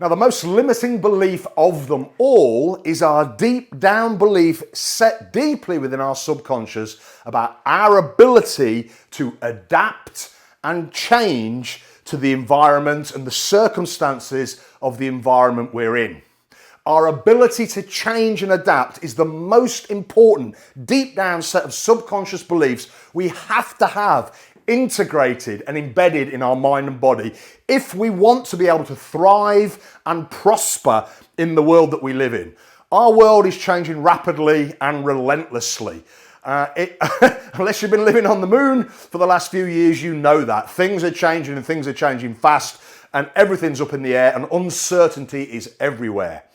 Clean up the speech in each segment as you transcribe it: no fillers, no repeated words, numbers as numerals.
Now, the most limiting belief of them all is our deep down belief set deeply within our subconscious about our ability to adapt and change to the environment and the circumstances of the environment we're in. Our ability to change and adapt is the most important deep down set of subconscious beliefs we have to have integrated and embedded in our mind and body if we want to be able to thrive and prosper in the world that we live in. Our world is changing rapidly and relentlessly. Unless you've been living on the moon for the last few years, you know that. Things are changing and things are changing fast and everything's up in the air and uncertainty is everywhere.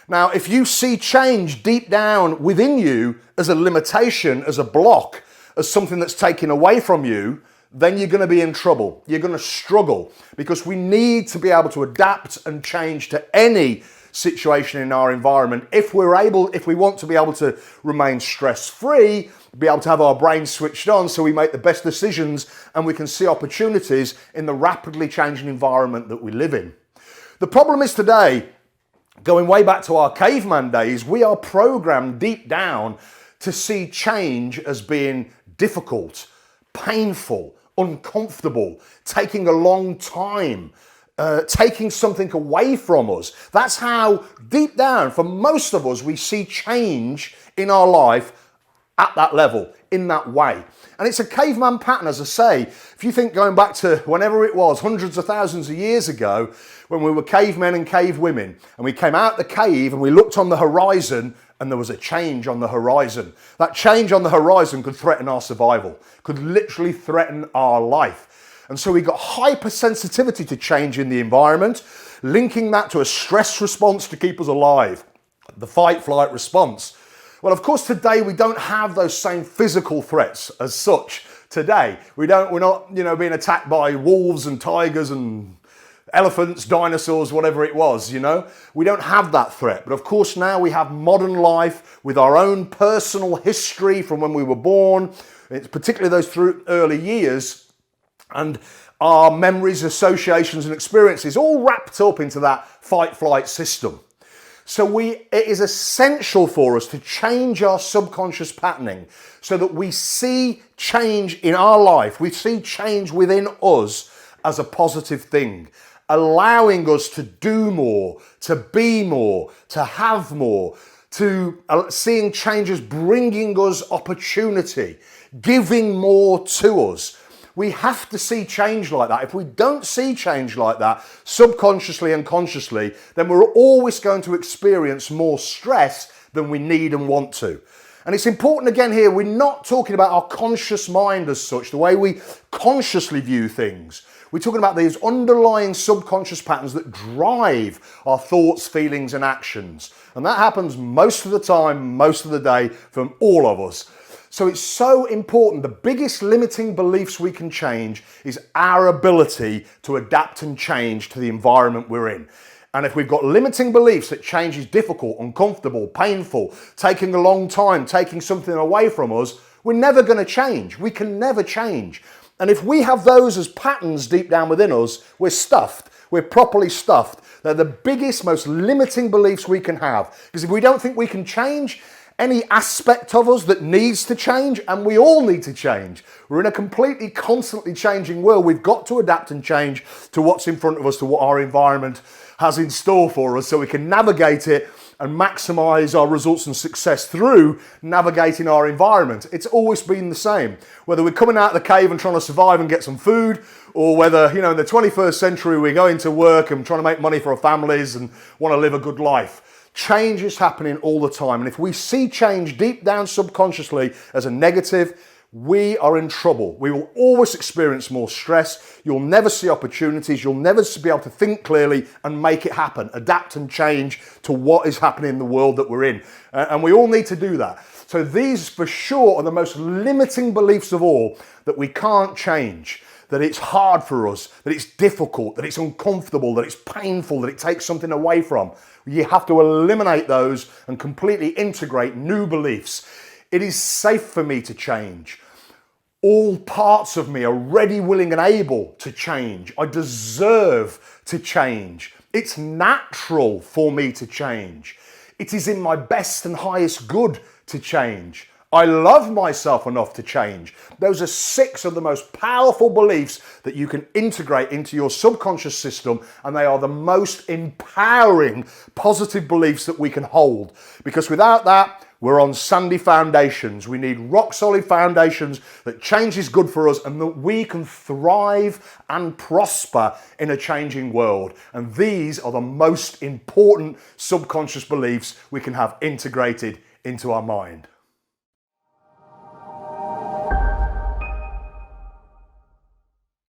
Now, if you see change deep down within you as a limitation, as a block, as something that's taken away from you, then you're going to be in trouble. You're going to struggle because we need to be able to adapt and change to any situation in our environment if we want to be able to remain stress-free, be able to have our brain switched on so we make the best decisions and we can see opportunities in the rapidly changing environment that we live in. The problem is today, going way back to our caveman days, we are programmed deep down to see change as being difficult, painful, uncomfortable, taking a long time, taking something away from us. That's how deep down, for most of us, we see change in our life at that level, in that way. And it's a caveman pattern, as I say. If you think going back to whenever it was, hundreds of thousands of years ago, when we were cavemen and cavewomen, and we came out the cave and we looked on the horizon and there was a change on the horizon. That change on the horizon could threaten our survival, could literally threaten our life. And so we got hypersensitivity to change in the environment, linking that to a stress response to keep us alive, the fight-flight response. Well, of course, today we don't have those same physical threats as such. Today, we're not, being attacked by wolves and tigers and elephants, dinosaurs, whatever it was, We don't have that threat. But of course, now we have modern life with our own personal history from when we were born, it's particularly those through early years, and our memories, associations, and experiences all wrapped up into that fight-flight system. So it is essential for us to change our subconscious patterning so that we see change in our life, we see change within us as a positive thing, allowing us to do more, to be more, to have more, to seeing changes bringing us opportunity, giving more to us. We have to see change like that. If we don't see change like that, subconsciously and consciously, then we're always going to experience more stress than we need and want to. And it's important again here, we're not talking about our conscious mind as such, the way we consciously view things. We're talking about these underlying subconscious patterns that drive our thoughts, feelings, and actions. And that happens most of the time, most of the day, from all of us. So it's so important. The biggest limiting beliefs we can change is our ability to adapt and change to the environment we're in. And if we've got limiting beliefs that change is difficult, uncomfortable, painful, taking a long time, taking something away from us, we're never going to change. We can never change. And if we have those as patterns deep down within us, we're stuffed. We're properly stuffed. They're the biggest, most limiting beliefs we can have. Because if we don't think we can change any aspect of us that needs to change, and we all need to change. We're in a completely constantly changing world. We've got to adapt and change to what's in front of us, to what our environment has in store for us, so we can navigate it and maximize our results and success through navigating our environment. It's always been the same. Whether we're coming out of the cave and trying to survive and get some food, or whether, in the 21st century we're going to work and trying to make money for our families and want to live a good life. Change is happening all the time. And if we see change deep down subconsciously as a negative, we are in trouble. We will always experience more stress. You'll never see opportunities. You'll never be able to think clearly and make it happen, adapt and change to what is happening in the world that we're in. And we all need to do that. So these for sure are the most limiting beliefs of all, that we can't change, that it's hard for us, that it's difficult, that it's uncomfortable, that it's painful, that it takes something away from. You have to eliminate those and completely integrate new beliefs. It is safe for me to change. All parts of me are ready, willing, and able to change. I deserve to change. It's natural for me to change. It is in my best and highest good to change. I love myself enough to change. Those are 6 of the most powerful beliefs that you can integrate into your subconscious system, and they are the most empowering positive beliefs that we can hold. Because without that, we're on sandy foundations. We need rock solid foundations that change is good for us and that we can thrive and prosper in a changing world. And these are the most important subconscious beliefs we can have integrated into our mind.